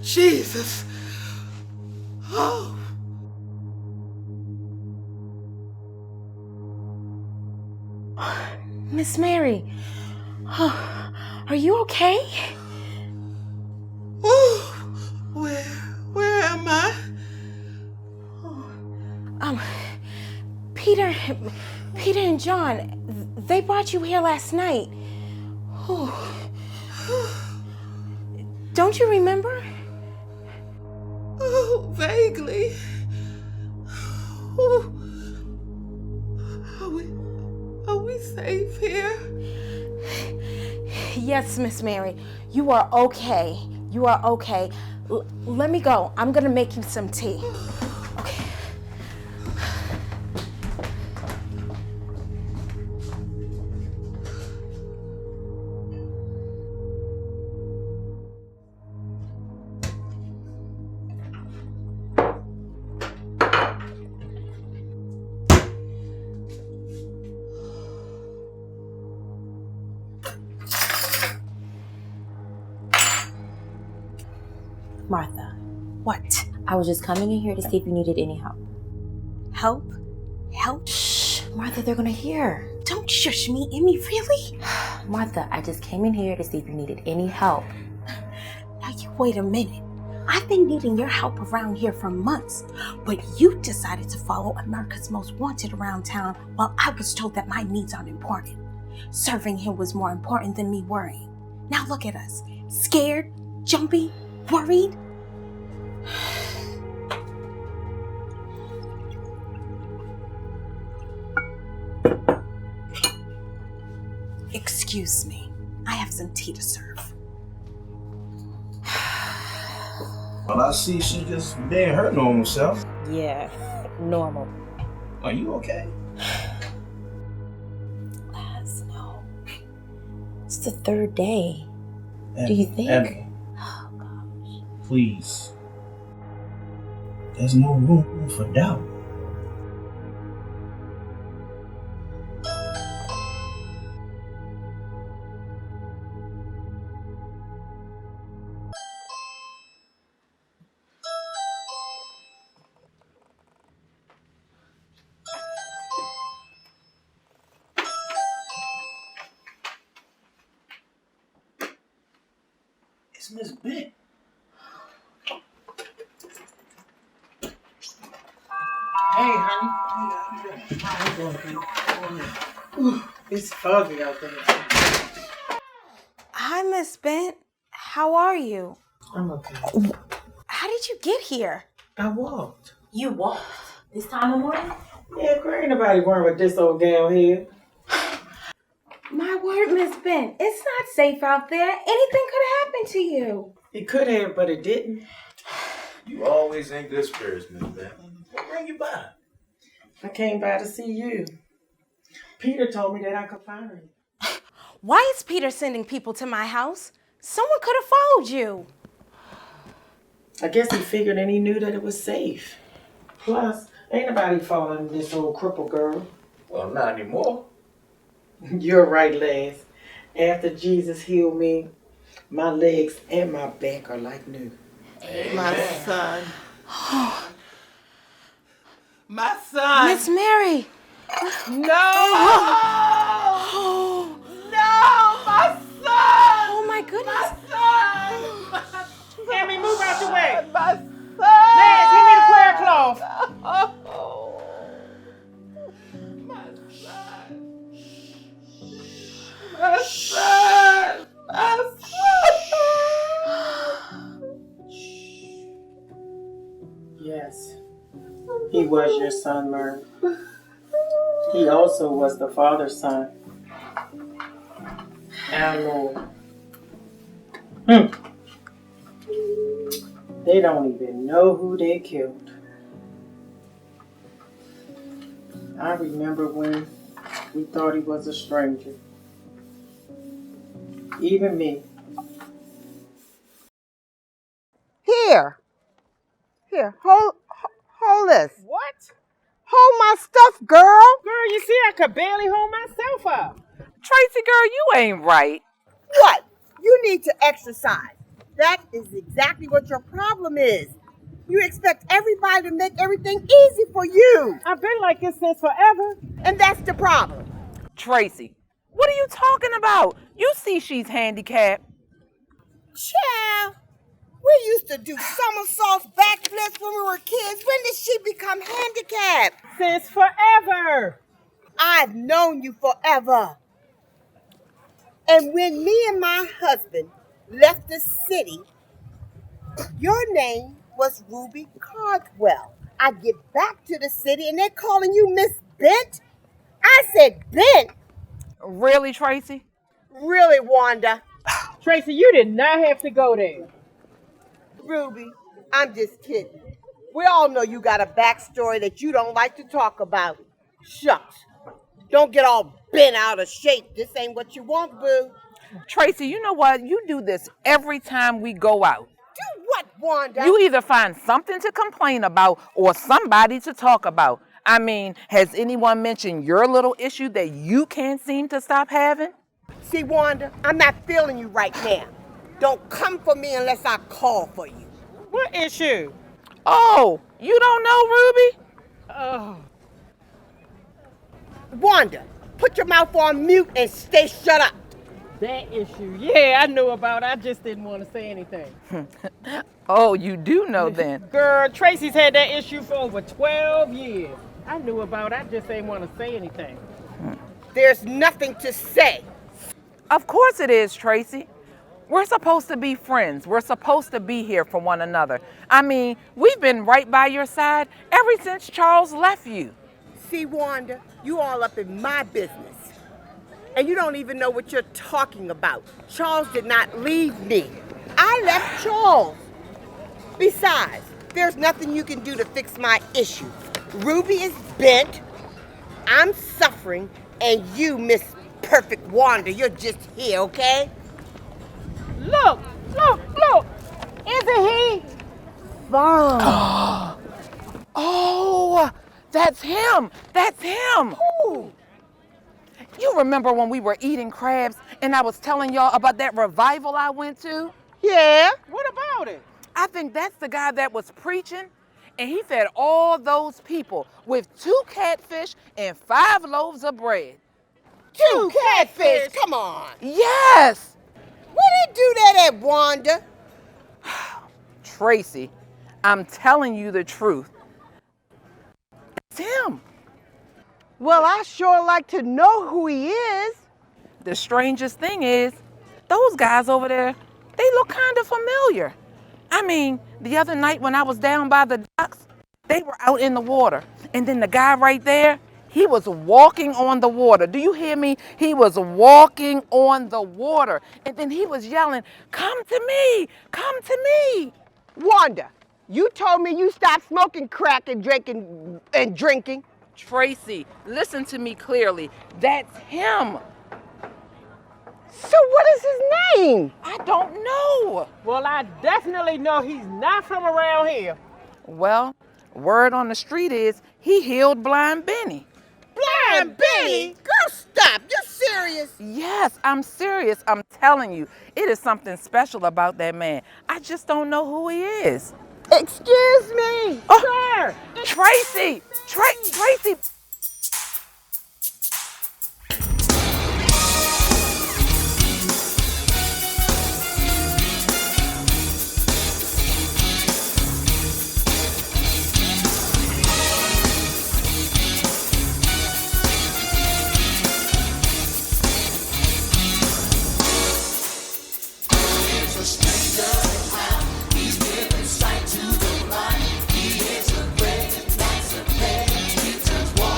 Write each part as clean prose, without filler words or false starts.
Jesus. Oh. Miss Mary, are you okay? Oh, where am I? Peter and John, they brought you here last night. Don't you remember? Oh, vaguely. Oh. Are we safe here? Yes, Miss Mary, you are okay. You are okay. Let me go. I'm gonna make you some tea. Okay. Martha, What? I was just coming in here to see if you needed any help. Help? Help? Shh, Martha, they're gonna hear. Don't shush me, Emmy, really? Martha, I just came in here to see if you needed any help. Now you wait a minute. I've been needing your help around here for months, but you decided to follow America's Most Wanted around town while I was told that my needs aren't important. Serving him was more important than me worrying. Now look at us, scared, jumpy, worried. Excuse me, I have some tea to serve. Well, I see she just being her normal self. Yeah, normal. Are you okay? No. It's the third day. Abby, Do you think? Abby, Oh, gosh. please. There's no room for doubt. It's Miss Bent. Hey, honey. How you doing? It's foggy out there. Hi, Miss Bent. How are you? I'm okay. How did you get here? I walked. You walked this time of morning? Yeah, there ain't nobody worrying with this old gal here. My word, Miss Bent, it's not safe out there. Anything could have happened to you. It could have, but it didn't. You always in good spirits, Miss Bent. What bring you by? I came by to see you. Peter told me that I could find you. Why is Peter sending people to my house? Someone could have followed you. I guess he figured and he knew that it was safe. Plus, ain't nobody following this old crippled girl. Well, not anymore. You're right, Les. After Jesus healed me, my legs and my back are like new. Amen. My son. My son. Miss Mary. No! No, my son! Oh my goodness. My son! Hammy, move out the way. My son! Les, give me the prayer cloth. Oh, my son! My son! My son! Yes, he was your son, Murray. He also was the Father's son. Our Lord. They don't even know who they killed. I remember when we thought he was a stranger. Even me. Here, hold this. What? Hold my stuff, girl. Girl, you see I could barely hold myself up. Tracy, girl, you ain't right. What? You need to exercise. That is exactly what your problem is. You expect everybody to make everything easy for you. I've been like this since forever. And that's the problem. Tracy, what are you talking about? You see she's handicapped. Child, we used to do somersaults, backflips when we were kids. When did she become handicapped? Since forever. I've known you forever. And when me and my husband left the city, your name was Ruby Cardwell. I get back to the city and they're calling you Miss Bent? I said, Bent? Really, Tracy? Really, Wanda? Tracy, you did not have to go there. Ruby, I'm just kidding. We all know you got a backstory that you don't like to talk about. Shucks. Don't get all bent out of shape. This ain't what you want, boo. Tracy, you know what? You do this every time we go out. Do what, Wanda? You either find something to complain about or somebody to talk about. I mean, has anyone mentioned your little issue that you can't seem to stop having? See, Wanda, I'm not feeling you right now. Don't come for me unless I call for you. What issue? Oh, you don't know, Ruby? Oh. Wanda, put your mouth on mute and stay shut up. That issue. Yeah, I knew about it. I just didn't want to say anything. Oh, you do know then. Girl, Tracy's had that issue for over 12 years. I knew about it. I just didn't want to say anything. There's nothing to say. Of course it is, Tracy. We're supposed to be friends. We're supposed to be here for one another. I mean, we've been right by your side ever since Charles left you. See, Wanda, you all up in my business. And you don't even know what you're talking about. Charles did not leave me. I left Charles. Besides, there's nothing you can do to fix my issue. Ruby is bent, I'm suffering, and you, Miss Perfect Wanda, you're just here, okay? Look! Isn't he? Vaughn. Oh, that's him. That's him. Who? You remember when we were eating crabs and I was telling y'all about that revival I went to? Yeah? What about it? I think that's the guy that was preaching, and he fed all those people with 2 catfish and 5 loaves of bread. 2 catfish, come on. Yes! Where did he do that at, Wanda? Tracy, I'm telling you the truth. It's him. Well, I sure like to know who he is. The strangest thing is, those guys over there, they look kind of familiar. I mean, the other night when I was down by the docks, they were out in the water. And then the guy right there, he was walking on the water. Do you hear me? He was walking on the water. And then he was yelling, "Come to me, come to me." Wanda, you told me you stopped smoking crack and drinking. Tracy, listen to me clearly. That's him. So what is his name? I don't know. Well, I definitely know he's not from around here. Well, word on the street is he healed blind Benny. Blind Benny? Girl, stop. You're serious? Yes, I'm serious. I'm telling you, it is something special about that man. I just don't know who he is. Excuse me. Oh, Tracy! Tracy! Sight to the blind, he is a great, that's a pain, he turns water.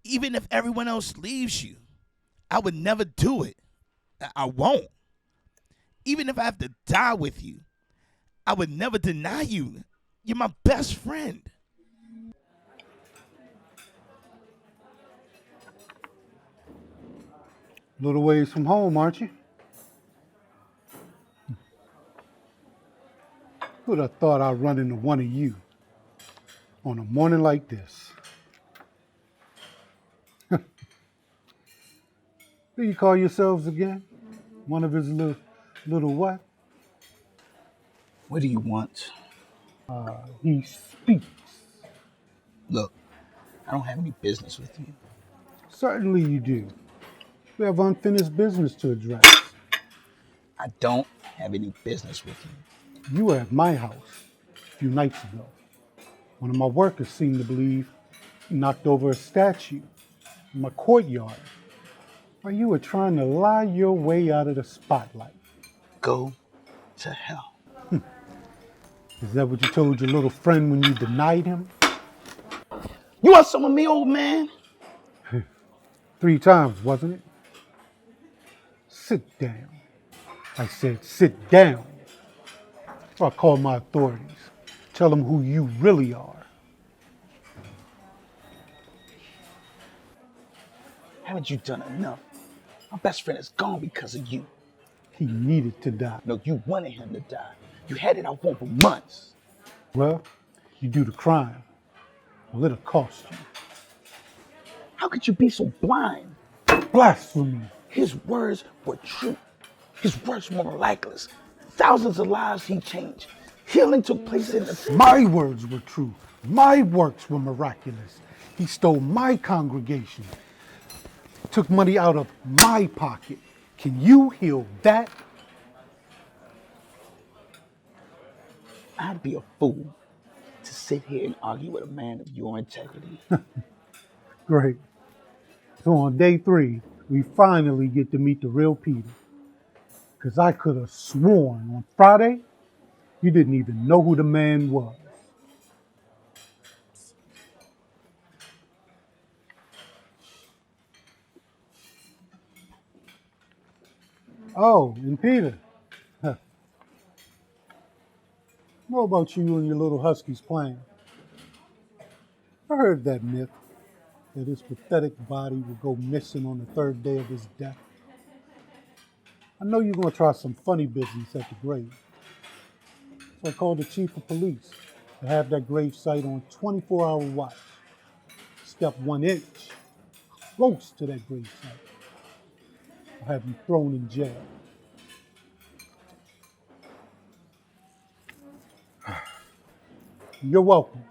Even if everyone else leaves you, I would never do it. I won't. Even if I have to die with you, I would never deny you. You're my best friend. Little ways from home, aren't you? Who'd have thought I'd run into one of you on a morning like this? Who you call yourselves again? One of his little what? What do you want? He speaks. Look, I don't have any business with you. Certainly you do. We have unfinished business to address. I don't have any business with you. You were at my house a few nights ago. One of my workers seemed to believe he knocked over a statue in my courtyard while you were trying to lie your way out of the spotlight. Go to hell. Is that what you told your little friend when you denied him? You want some of me, old man? 3 times, wasn't it? Sit down. I said sit down. Or I'll call my authorities. Tell them who you really are. Haven't you done enough? My best friend is gone because of you. He needed to die. No, you wanted him to die. You had it out for months. Well, you do the crime. Well, it'll cost you. How could you be so blind? Blasphemy. His words were true. His words were miraculous. Thousands of lives he changed. Healing took place in the... My words were true. My works were miraculous. He stole my congregation. Took money out of my pocket. Can you heal that? I'd be a fool to sit here and argue with a man of your integrity. Great. So on day 3, we finally get to meet the real Peter. Because I could have sworn on Friday, you didn't even know who the man was. Oh, and Peter. What about you and your little huskies playing? I heard that myth, that his pathetic body would go missing on the 3rd day of his death. I know you're going to try some funny business at the grave. So I called the chief of police to have that grave site on 24-hour watch. Step 1 inch close to that grave site, I'll have you thrown in jail. You're welcome.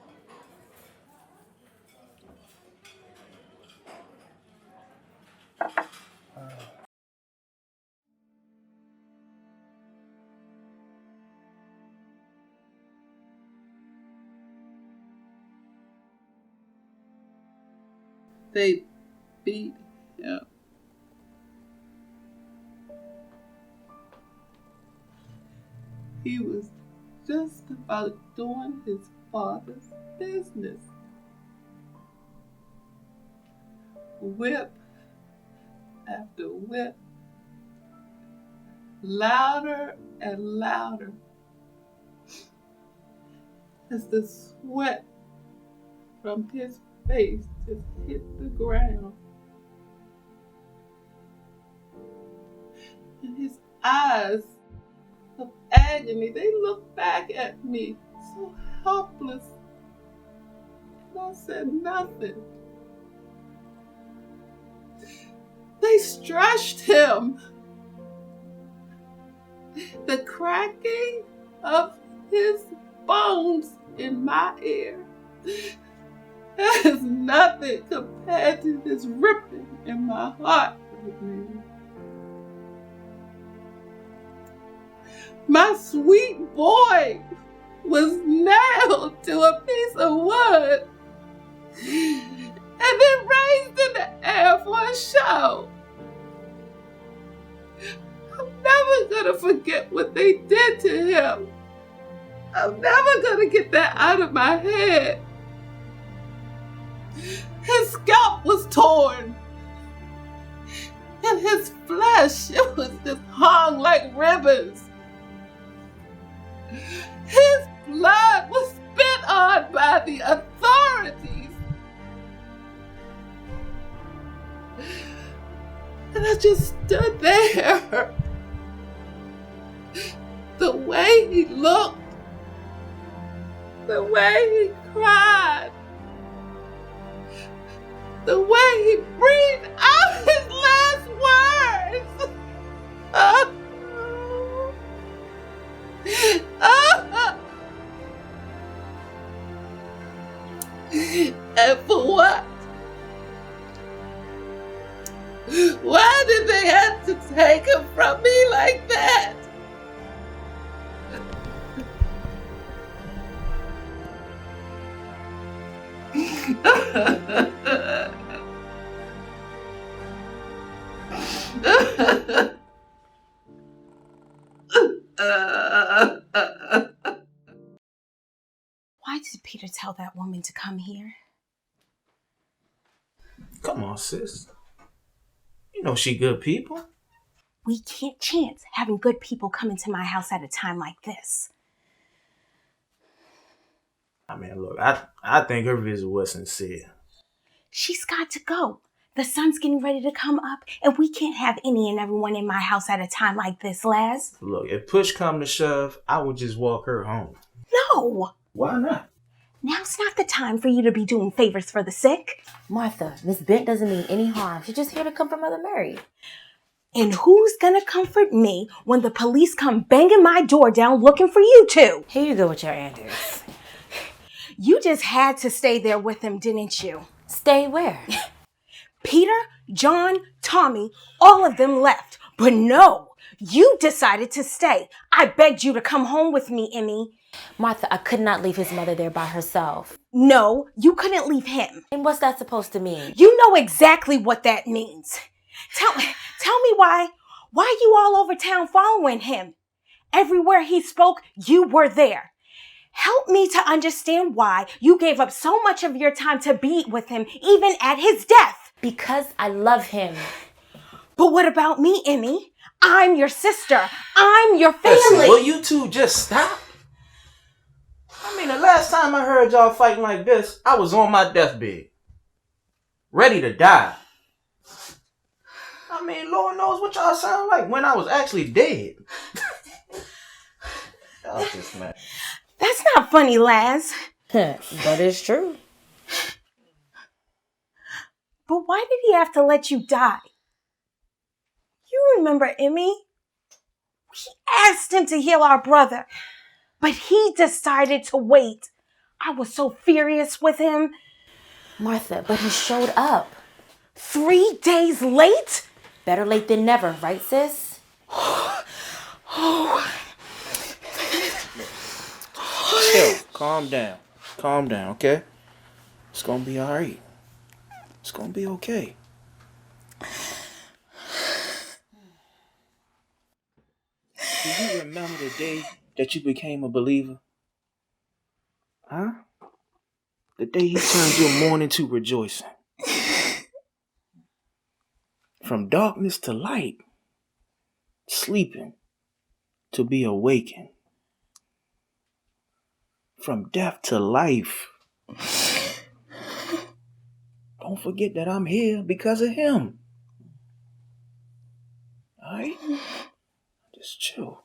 They beat him. He was just about doing his father's business. Whip after whip, louder and louder, as the sweat from his face just hit the ground. And his eyes of agony, they looked back at me so helpless. And I said nothing. They stretched him. The cracking of his bones in my ear is nothing compared to this ripping in my heart right now. My sweet boy was nailed to a piece of wood and then raised in the air for a show. I'm never gonna forget what they did to him. I'm never gonna get that out of my head. His scalp was torn, and his flesh, it was just hung like ribbons. His blood was spit on by the authorities. And I just stood there. The way he looked, the way he cried, the way he breathed out his last words. And for what? Why did they have to take him from me like that? Why did Peter tell that woman to come here? Come on, sis. You know she good people. We can't chance having good people come into my house at a time like this. I mean, look, I think her visit was sincere. She's got to go. The sun's getting ready to come up, and we can't have any and everyone in my house at a time like this, Laz. Look, if push come to shove, I would just walk her home. No! Why not? Now's not the time for you to be doing favors for the sick. Martha, Miss Bent doesn't mean any harm. She's just here to comfort Mother Mary. And who's gonna comfort me when the police come banging my door down looking for you two? Here you go with your Anders. You just had to stay there with him, didn't you? Stay where? Peter, John, Tommy, all of them left. But no, you decided to stay. I begged you to come home with me, Emmy. Martha, I could not leave his mother there by herself. No, you couldn't leave him. And what's that supposed to mean? You know exactly what that means. Tell me why you all over town following him? Everywhere he spoke, you were there. Help me to understand why you gave up so much of your time to be with him, even at his death. Because I love him. But what about me, Emmy? I'm your sister. I'm your family. Listen, will you two just stop? I mean, the last time I heard y'all fighting like this, I was on my deathbed. Ready to die. I mean, Lord knows what y'all sound like when I was actually dead. Y'all just mad. That's not funny, Laz. But it's true. But why did he have to let you die? You remember, Emmy? We asked him to heal our brother, but he decided to wait. I was so furious with him. Martha, but he showed up. 3 days late? Better late than never, right, sis? Chill. Calm down. Calm down, okay? It's gonna be alright. It's gonna be okay. Do you remember the day that you became a believer? Huh? The day he turned your mourning to rejoicing. From darkness to light. Sleeping to be awakened. From death to life. Don't forget that I'm here because of him. Alright? Just chill.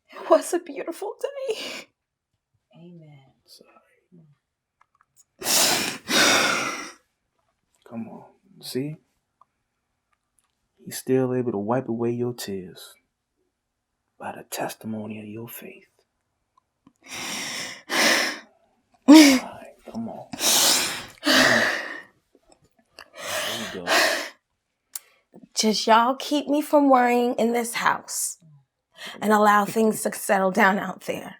It was a beautiful day. Amen. Come on. See? He's still able to wipe away your tears by the testimony of your faith. All right, come on. There you go. Just y'all keep me from worrying in this house and allow things to settle down out there.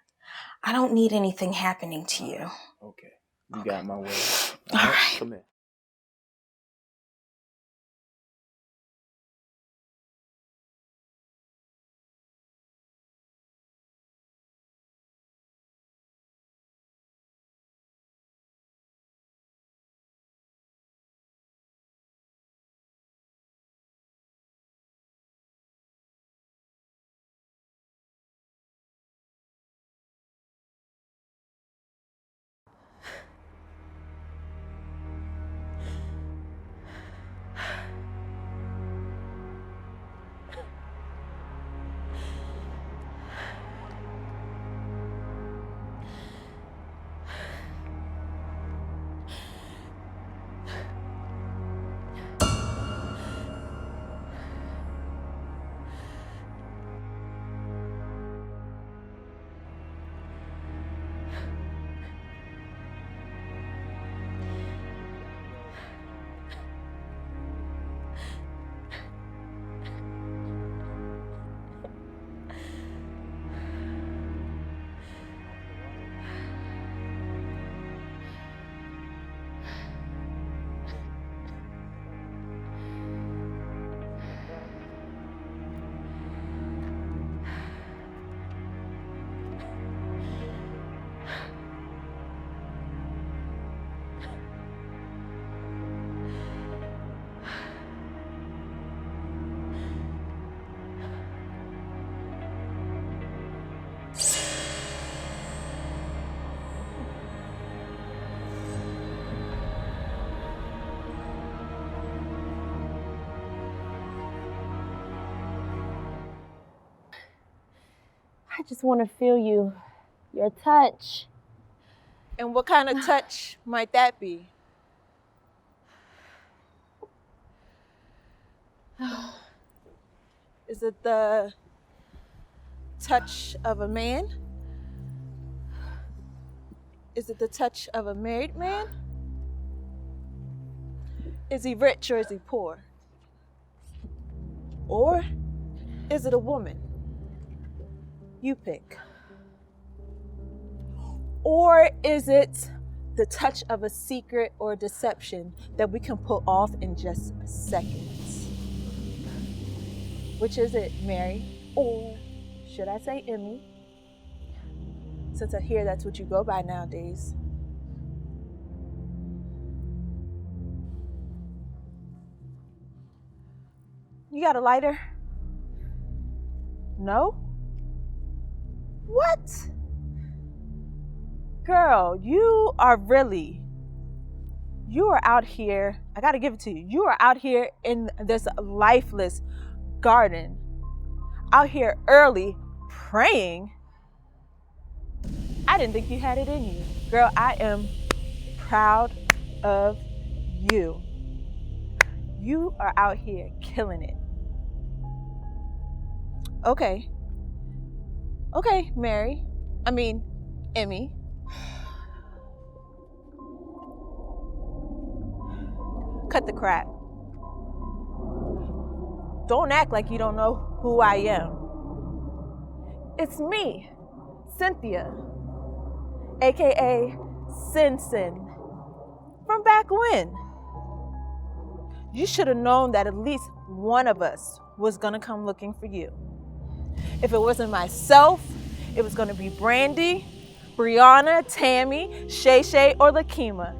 I don't need anything happening to you. Okay. You got my word. All right. Come here. I just want to feel you, your touch. And what kind of touch might that be? Is it the touch of a man? Is it the touch of a married man? Is he rich or is he poor? Or is it a woman? You pick. Or is it the touch of a secret or deception that we can pull off in just seconds? Which is it, Mary? Or should I say Emmy? Since I hear that's what you go by nowadays. You got a lighter? No? What? Girl, you are out here, I gotta give it to you. You are out here in this lifeless garden, out here early praying. I didn't think you had it in you. Girl, I am proud of you. You are out here killing it. Okay, Emmy. Cut the crap. Don't act like you don't know who I am. It's me, Cynthia, aka Sin. From back when. You should have known that at least one of us was gonna come looking for you. If it wasn't myself, it was gonna be Brandy, Brianna, Tammy, Shay Shay, or Lakima.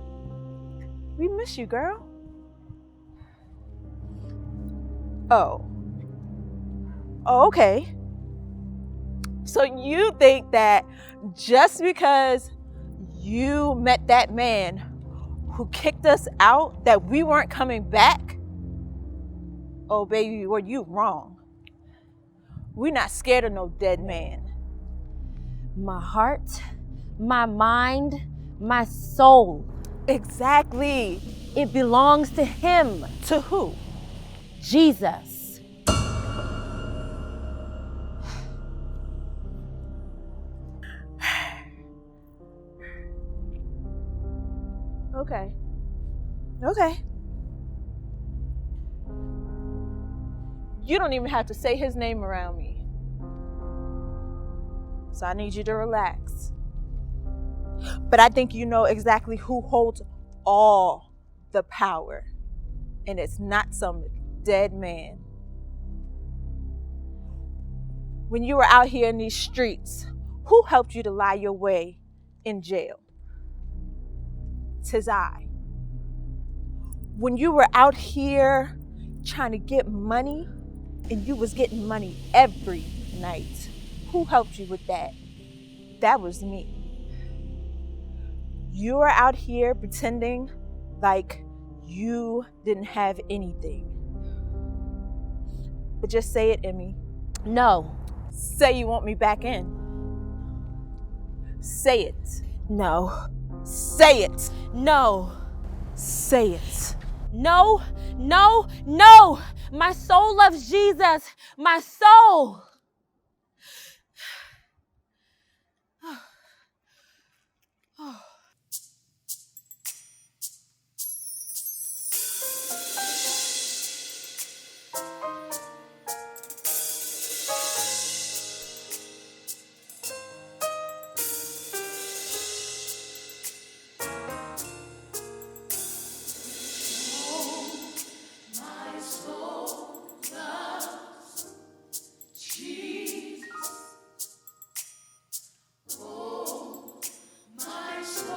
We miss you, girl. Oh, okay. So you think that just because you met that man who kicked us out, that we weren't coming back? Oh, baby, were you wrong? We're not scared of no dead man. My heart, my mind, my soul. Exactly. It belongs to him. To who? Jesus. Okay. You don't even have to say his name around me. So I need you to relax. But I think you know exactly who holds all the power. And it's not some dead man. When you were out here in these streets, who helped you to lie your way in jail? 'Tis I. When you were out here trying to get money, and you was getting money every night, who helped you with that? That was me. You are out here pretending like you didn't have anything. But just say it, Emmy. No. Say you want me back in. Say it. No. Say it. No. Say it. No. No. No. My soul loves Jesus. My soul. My soul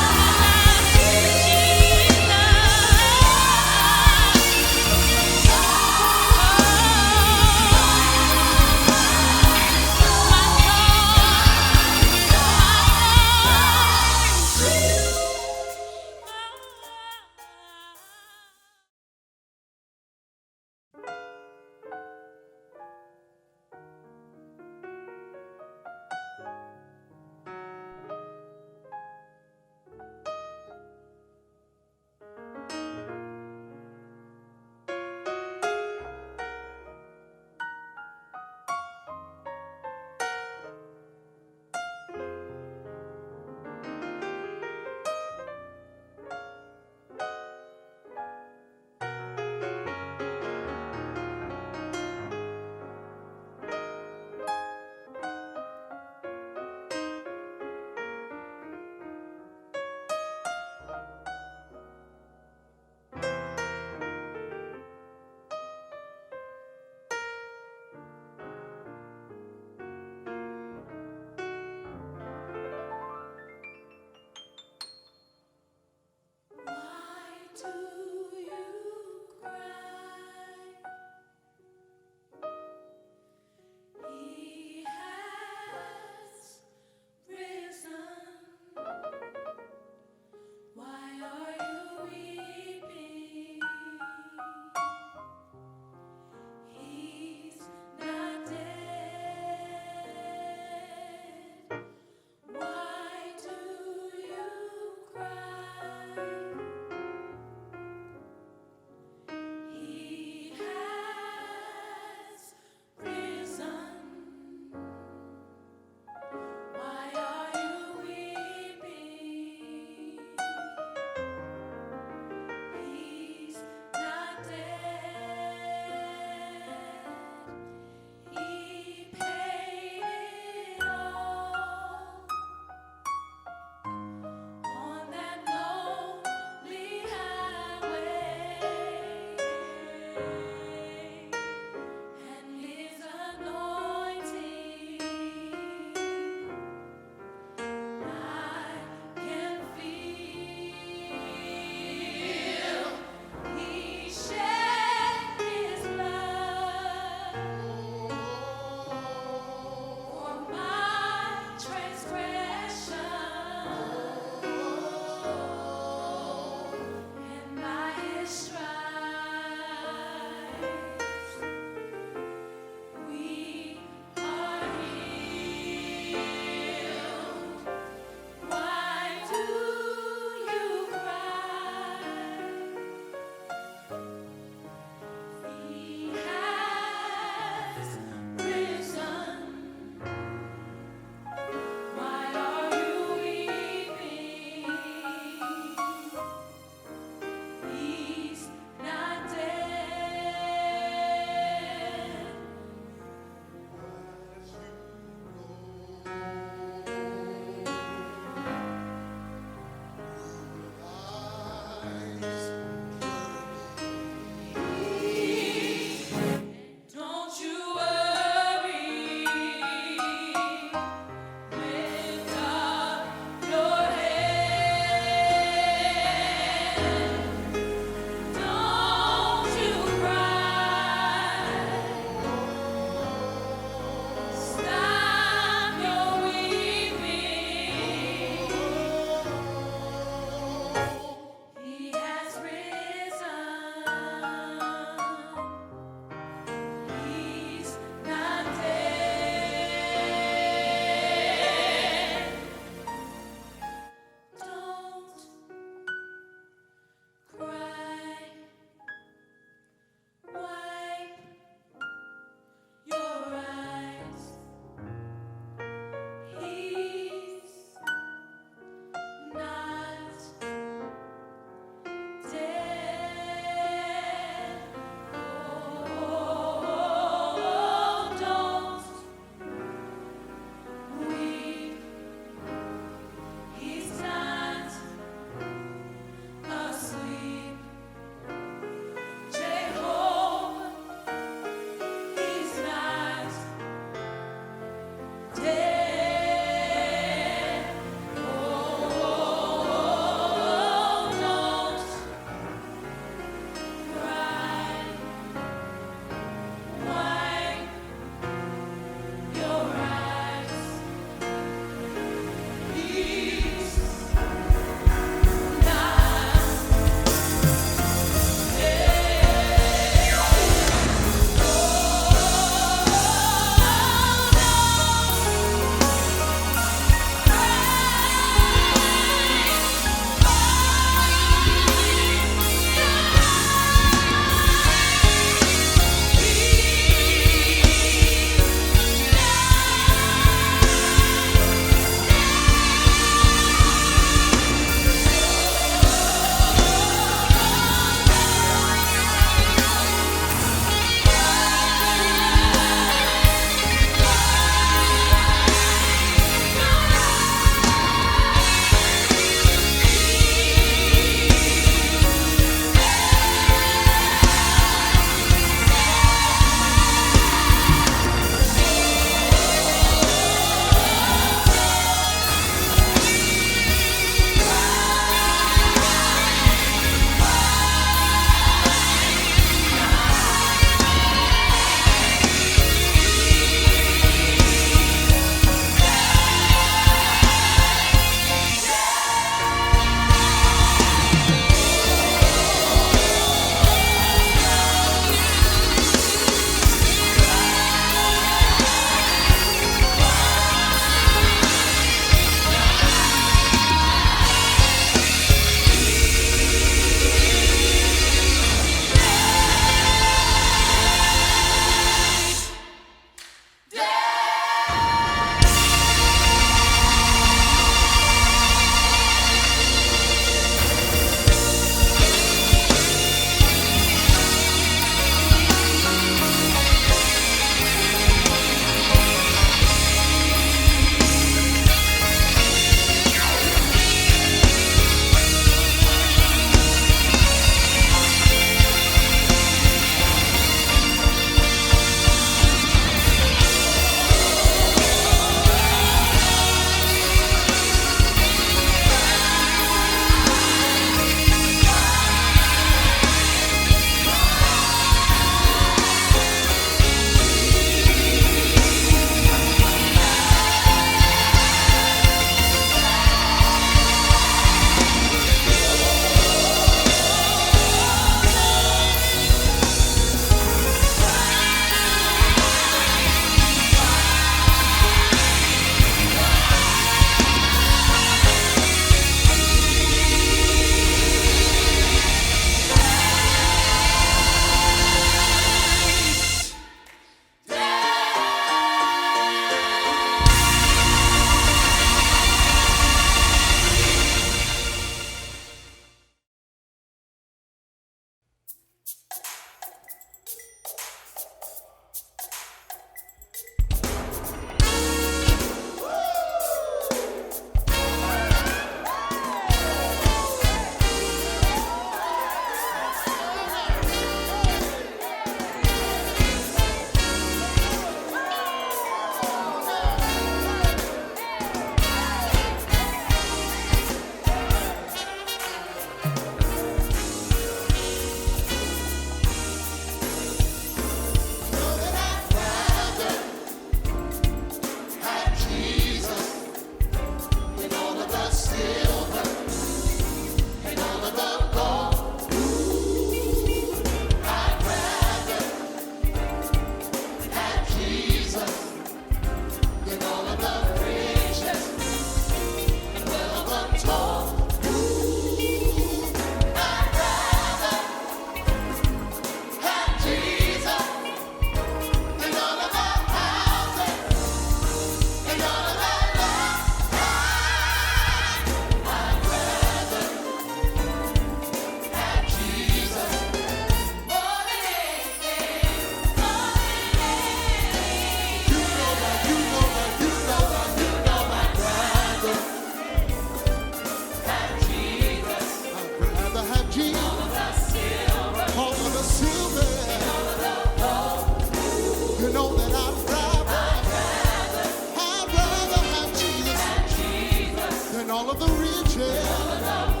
of the riches